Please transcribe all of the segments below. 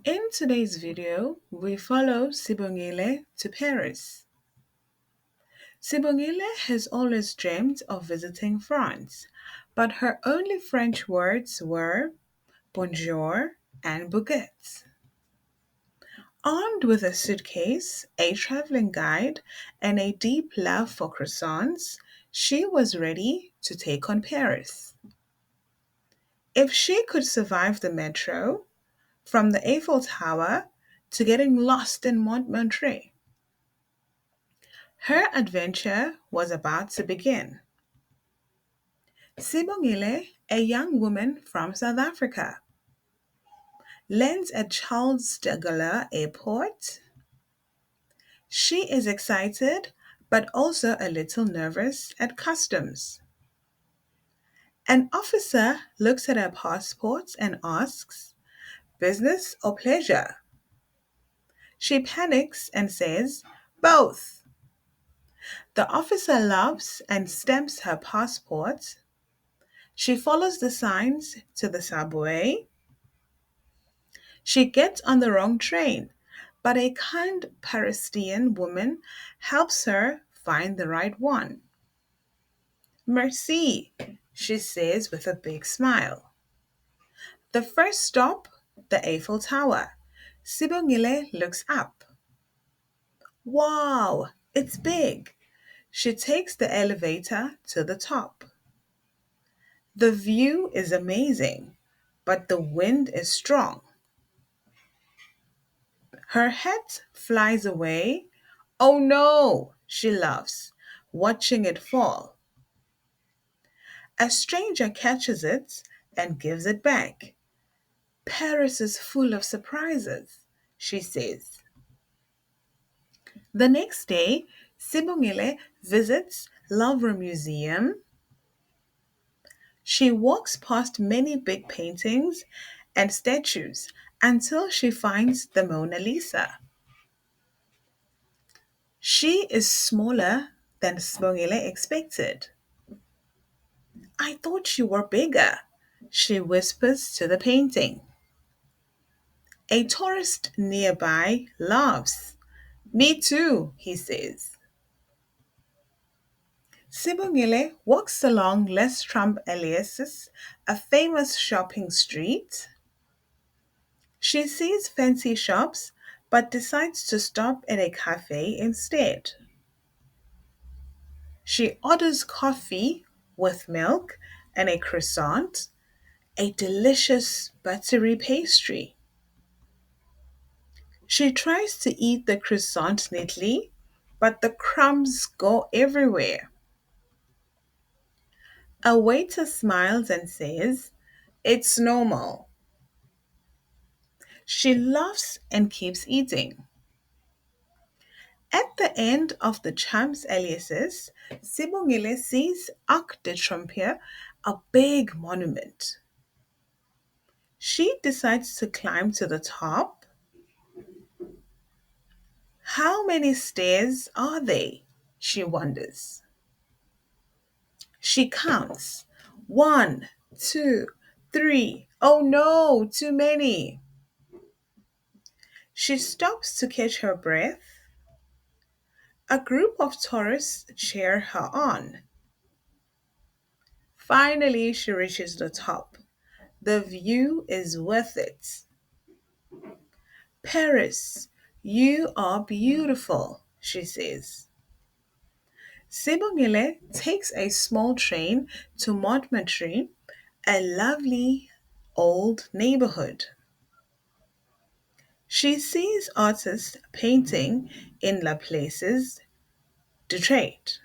In today's video, we follow Sibongile to Paris. Sibongile has always dreamed of visiting France, but her only French words were bonjour and baguette. Armed with a suitcase, a traveling guide, and a deep love for croissants, she was ready to take on Paris. If she could survive the metro, from the Eiffel Tower to getting lost in Montmartre, her adventure was about to begin. Sibongile, a young woman from South Africa, lands at Charles de Gaulle Airport. She is excited but also a little nervous at customs. An officer looks at her passport and asks, business or pleasure? She panics and says, both. The officer laughs and stamps her passport. She follows the signs to the subway. She gets on the wrong train, but a kind Parisian woman helps her find the right one. Merci, she says with a big smile. The first stop, the Eiffel Tower. Sibongile looks up. Wow, it's big. She takes the elevator to the top. The view is amazing, but the wind is strong. Her hat flies away. Oh no, she laughs, watching it fall. A stranger catches it and gives it back. Paris is full of surprises, she says. The next day, Sibongile visits Louvre Museum. She walks past many big paintings and statues until she finds the Mona Lisa. She is smaller than Sibongile expected. I thought you were bigger, she whispers to the painting. A tourist nearby laughs. Me too, he says. Sibongile walks along Les Trump Elias's, a famous shopping street. She sees fancy shops but decides to stop at a cafe instead. She orders coffee with milk and a croissant, a delicious buttery pastry. She tries to eat the croissant neatly, but the crumbs go everywhere. A waiter smiles and says, it's normal. She laughs and keeps eating. At the end of the Champs Elysees, Sibongile sees Arc de Triomphe, a big monument. She decides to climb to the top. How many stairs are they? She wonders. She counts. One, two, three. Oh no, too many. She stops to catch her breath. A group of tourists cheer her on. Finally, she reaches the top. The view is worth it. Paris, you are beautiful, she says. Sibongile takes a small train to Montmartre, a lovely old neighborhood. She sees artists painting in La Places de Trade.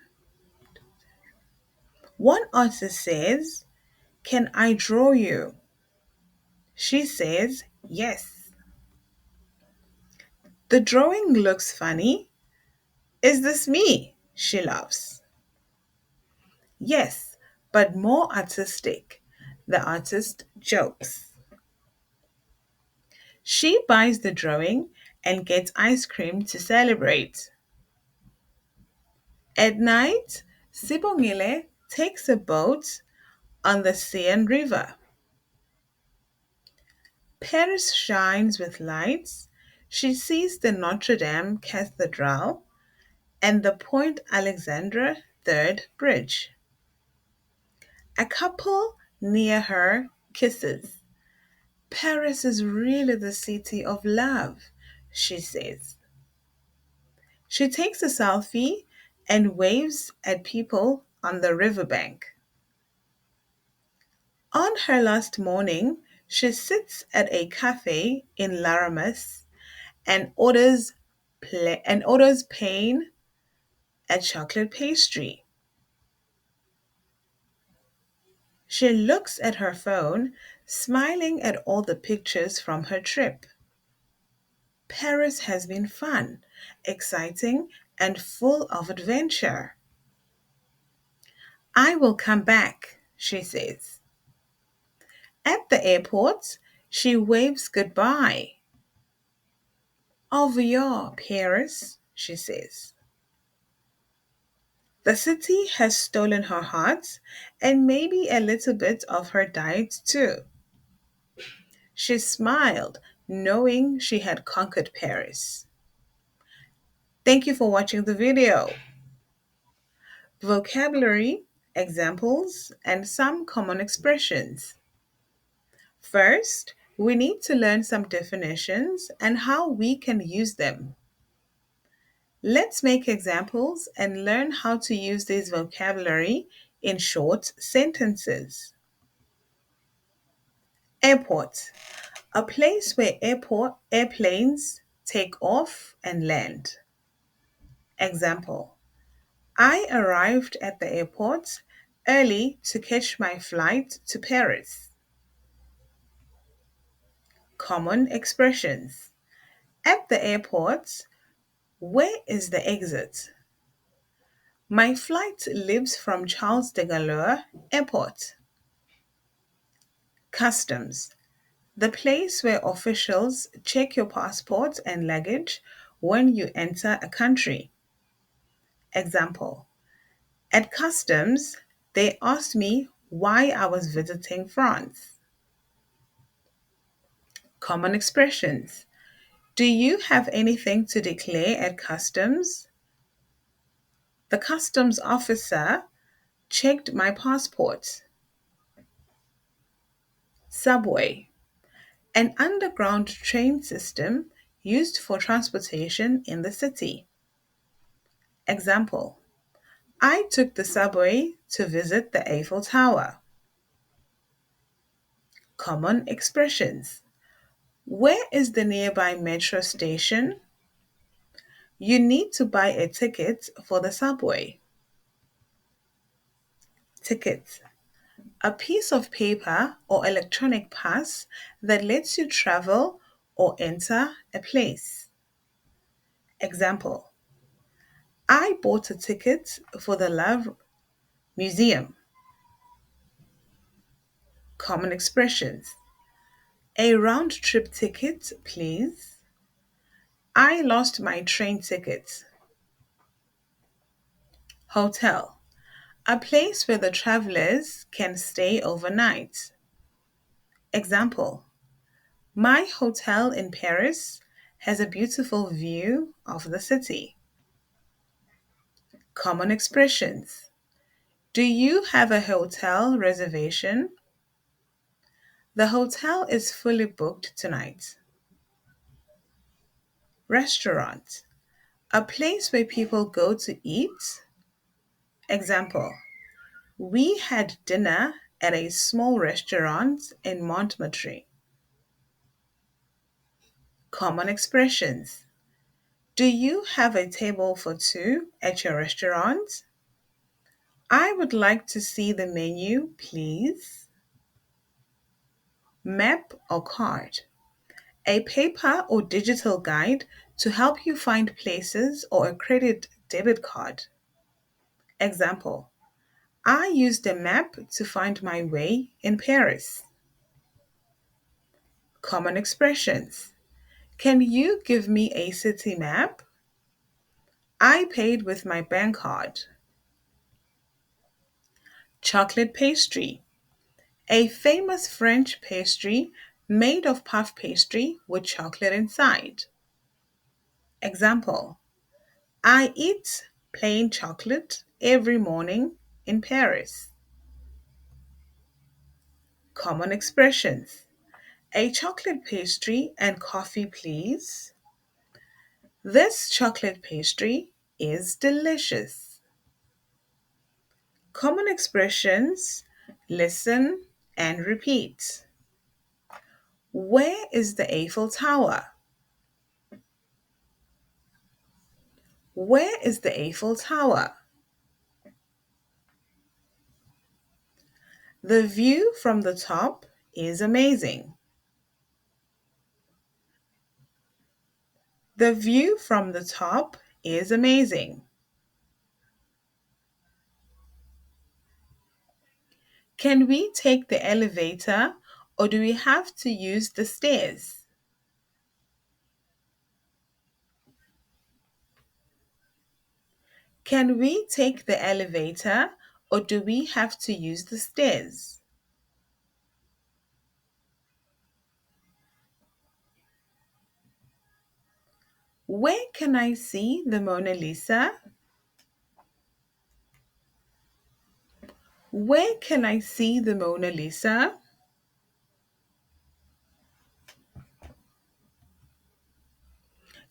One artist says, can I draw you? She says, yes. The drawing looks funny. Is this me? She laughs. Yes, but more artistic. The artist jokes. She buys the drawing and gets ice cream to celebrate. At night, Sibongile takes a boat on the Seine River. Paris shines with lights. She sees the Notre Dame Cathedral and the Point Alexandre Third Bridge. A couple near her kisses. Paris is really the city of love, she says. She takes a selfie and waves at people on the riverbank. On her last morning, she sits at a cafe in Laramus and orders plain a chocolate pastry. She looks at her phone, smiling at all the pictures from her trip. Paris has been fun, exciting, and full of adventure. I will come back, she says. At the airport, she waves goodbye. Au revoir, Paris, she says. The city has stolen her heart and maybe a little bit of her diet too. She smiled, knowing she had conquered Paris. Thank you for watching the video. Vocabulary, examples, and some common expressions. First, we need to learn some definitions and how we can use them. Let's make examples and learn how to use this vocabulary in short sentences. Airport, a place where airplanes take off and land. Example, I arrived at the airport early to catch my flight to Paris. Common expressions. At the airport, where is the exit? My flight leaves from Charles de Gaulle Airport. Customs, the place where officials check your passport and luggage when you enter a country. Example, at customs, they asked me why I was visiting France. Common expressions. Do you have anything to declare at customs? The customs officer checked my passport. Subway, an underground train system used for transportation in the city. Example, I took the subway to visit the Eiffel Tower. Common expressions. Where is the nearby metro station? You need to buy a ticket for the subway. Ticket, a piece of paper or electronic pass that lets you travel or enter a place. Example, I bought a ticket for the Louvre Museum. Common expressions. A round trip ticket, please. I lost my train ticket. Hotel, a place where the travelers can stay overnight. Example, my hotel in Paris has a beautiful view of the city. Common expressions. Do you have a hotel reservation? The hotel is fully booked tonight. Restaurant, a place where people go to eat. Example, we had dinner at a small restaurant in Montmartre. Common expressions. Do you have a table for two at your restaurant? I would like to see the menu, please. Map or card, a paper or digital guide to help you find places or a credit debit card. Example, I used a map to find my way in Paris. Common expressions. Can you give me a city map? I paid with my bank card. Chocolate pastry, a famous French pastry Made of puff pastry with chocolate inside. Example: I eat plain chocolate every morning in Paris. Common expressions: a chocolate pastry and coffee, please. This chocolate pastry is delicious. Common expressions: listen and repeat. Where is the Eiffel Tower? Where is the Eiffel Tower? The view from the top is amazing. The view from the top is amazing. Can we take the elevator or do we have to use the stairs? Can we take the elevator or do we have to use the stairs? Where can I see the Mona Lisa? Where can I see the Mona Lisa?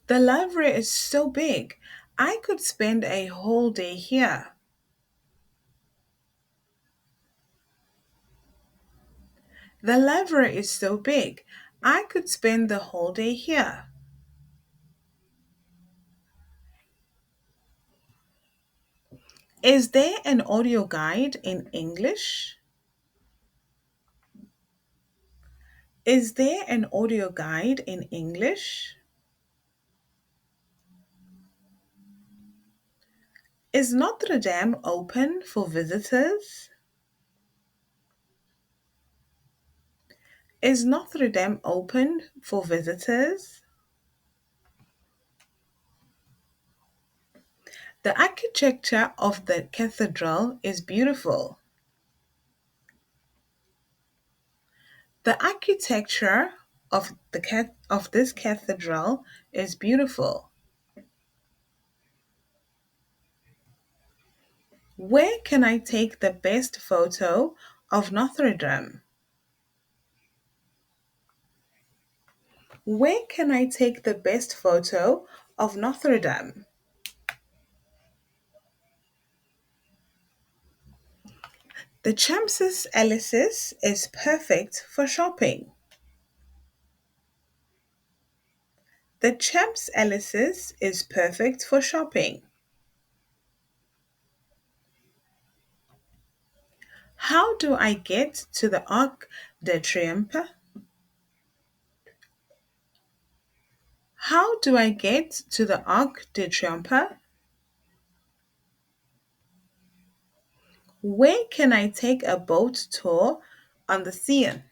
The library is so big. I could spend a whole day here. The library is so big. I could spend the whole day here. Is there an audio guide in English? Is there an audio guide in English? Is Notre Dame open for visitors? Is Notre Dame open for visitors? The architecture of the cathedral is beautiful. The architecture of this cathedral is beautiful. Where can I take the best photo of Notre Dame? Where can I take the best photo of Notre Dame? The Champs Elysees is perfect for shopping. The Champs Elysees is perfect for shopping. How do I get to the Arc de Triomphe? How do I get to the Arc de Triomphe? Where can I take a boat tour on the Seine?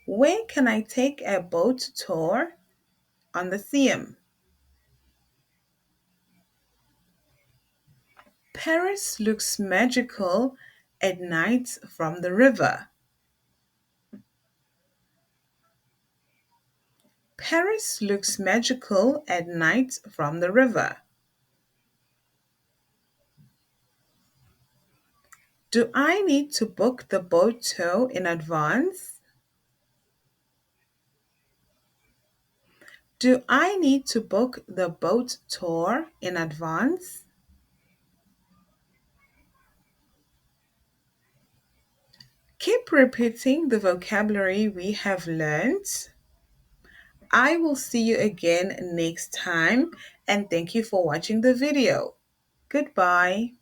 Where can I take a boat tour on the Seine? Paris looks magical at night from the river. Paris looks magical at night from the river. Do I need to book the boat tour in advance? Do I need to book the boat tour in advance? Keep repeating the vocabulary we have learned. I will see you again next time and thank you for watching the video. Goodbye.